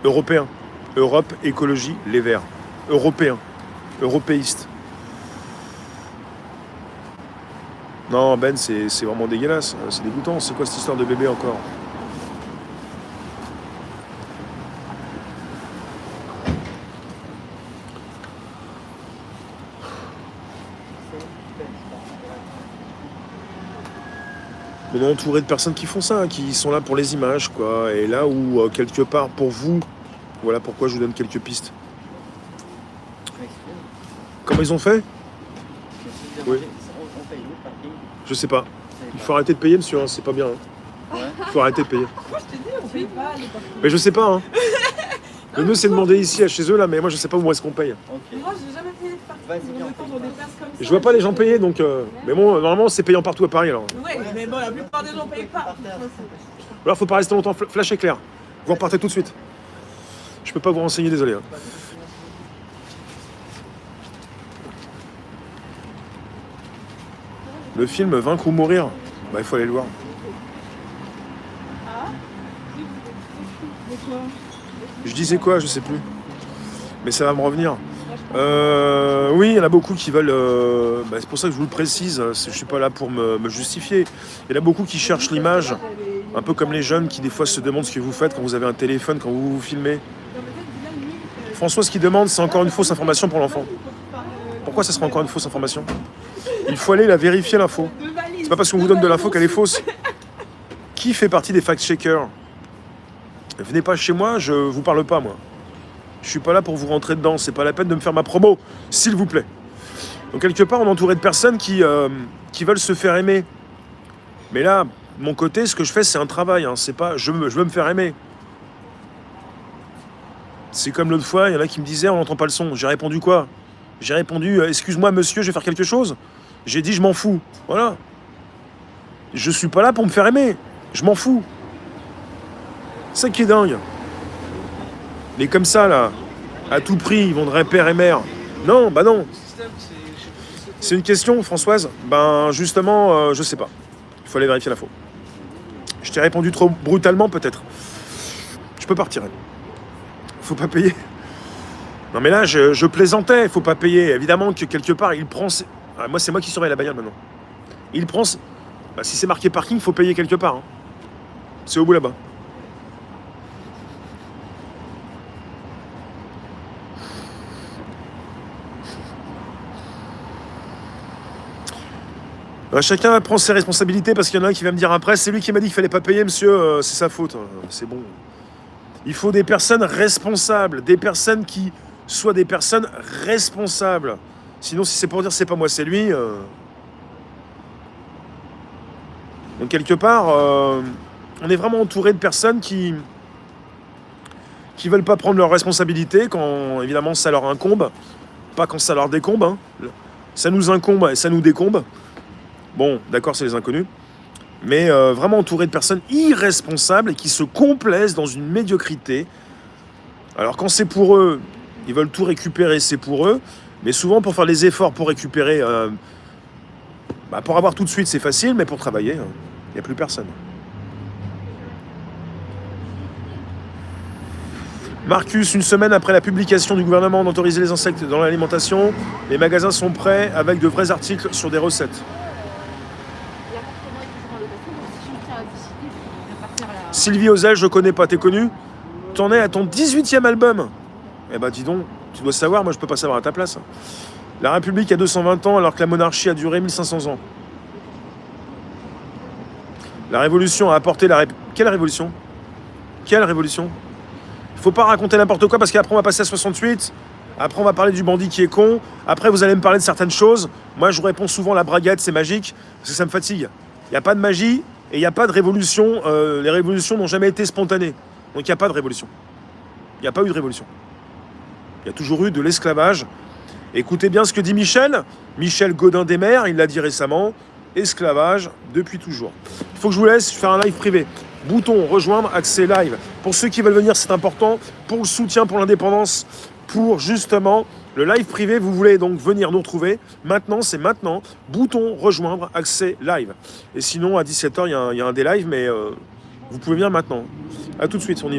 Européen. Europe, écologie, les Verts. Européen. Européiste. Non, Ben, c'est vraiment dégueulasse. C'est dégoûtant. C'est quoi cette histoire de bébé encore? On est entouré de personnes qui font ça, qui sont là pour les images, quoi. Et là où, quelque part, pour vous, voilà pourquoi je vous donne quelques pistes. Comment ils ont fait? Oui. Je sais pas. Il faut arrêter de payer, monsieur, hein, c'est pas bien. Hein. Il faut arrêter de payer. On paye pas les parkings. Mais je sais pas, hein. Le mieux, c'est de demander ici, à chez eux, là, mais moi, je sais pas où est-ce qu'on paye. Moi, j'ai jamais payé de parking. On me compte dans des places comme ça. Je vois pas les gens payer, donc... Mais bon, normalement, c'est payant partout à Paris, alors. Ouais, mais bon, la plupart des gens payent pas. Alors, faut pas rester longtemps, flash éclair. Vous repartez tout de suite. Je peux pas vous renseigner, désolé. Hein. Le film Vaincre ou mourir, bah il faut aller le voir. Je disais quoi, je sais plus. Mais ça va me revenir. Oui, il y en a beaucoup qui veulent... c'est pour ça que je vous le précise, je suis pas là pour me justifier. Il y en a beaucoup qui cherchent l'image, un peu comme les jeunes qui des fois se demandent ce que vous faites quand vous avez un téléphone, quand vous vous filmez. François, ce qu'il demande, c'est encore une fausse information pour l'enfant. Pourquoi ça sera encore une fausse information? Il faut aller la vérifier, l'info. C'est pas parce qu'on vous donne de l'info qu'elle est fausse. Qui fait partie des fact-checkers? Venez pas chez moi, je vous parle pas, moi. Je suis pas là pour vous rentrer dedans, c'est pas la peine de me faire ma promo, s'il vous plaît. Donc quelque part, on est entouré de personnes qui veulent se faire aimer. Mais là, de mon côté, ce que je fais, c'est un travail, hein. C'est pas je veux me faire aimer. C'est comme l'autre fois, il y en a qui me disaient, on n'entend pas le son. J'ai répondu quoi? J'ai répondu, excuse-moi monsieur, je vais faire quelque chose. J'ai dit, je m'en fous. Voilà. Je suis pas là pour me faire aimer. Je m'en fous. C'est ça qui est dingue. Mais comme ça, là, à tout prix, ils vont de père et mère. Non, bah non. C'est une question, Françoise. Ben, justement, je sais pas. Il faut aller vérifier l'info. Je t'ai répondu trop brutalement, peut-être. Je peux partir. Faut pas payer. Non, mais là, je plaisantais. Faut pas payer. Évidemment que quelque part, il prend... Ah, moi, c'est moi qui surveille la bagnole, maintenant. Il prend... Bah, si c'est marqué parking, il faut payer quelque part. Hein. C'est au bout là-bas. Chacun prend ses responsabilités parce qu'il y en a un qui va me dire après, c'est lui qui m'a dit qu'il fallait pas payer, monsieur, c'est sa faute. C'est bon. Il faut des personnes responsables, des personnes qui soient des personnes responsables. Sinon, si c'est pour dire c'est pas moi, c'est lui. Donc quelque part, on est vraiment entouré de personnes qui veulent pas prendre leurs responsabilités quand évidemment ça leur incombe, pas quand ça leur décombe. Hein. Ça nous incombe et ça nous décombe. Bon, d'accord, c'est les inconnus. Mais vraiment entouré de personnes irresponsables et qui se complaisent dans une médiocrité. Alors quand c'est pour eux, ils veulent tout récupérer, c'est pour eux. Mais souvent pour faire les efforts pour récupérer, pour avoir tout de suite c'est facile, mais pour travailler, il n'y a plus personne. Marcus, une semaine après la publication du gouvernement d'autoriser les insectes dans l'alimentation, les magasins sont prêts avec de vrais articles sur des recettes. Sylvie Ozel, je connais pas, t'es connu? T'en es à ton 18e album. Eh ben dis donc, tu dois savoir, moi je peux pas savoir à ta place. La République a 220 ans alors que la monarchie a duré 1500 ans. La Révolution a apporté la... Quelle révolution? Quelle révolution? Il faut pas raconter n'importe quoi parce qu'après on va passer à 68, après on va parler du bandit qui est con, après vous allez me parler de certaines choses. Moi je vous réponds souvent la braguette, c'est magique, parce que ça me fatigue. Il n'y a pas de magie et il n'y a pas de révolution. Les révolutions n'ont jamais été spontanées. Donc il n'y a pas de révolution. Il n'y a pas eu de révolution. Il y a toujours eu de l'esclavage. Écoutez bien ce que dit Michel Gaudin-Desmers, il l'a dit récemment, esclavage depuis toujours. Il faut que je vous laisse faire un live privé. Bouton rejoindre, accès live. Pour ceux qui veulent venir, c'est important. Pour le soutien, pour l'indépendance, pour justement le live privé, vous voulez donc venir nous retrouver. Maintenant, c'est maintenant. Bouton rejoindre, accès live. Et sinon, à 17h, il y a un des lives, mais vous pouvez venir maintenant. A tout de suite, on y va.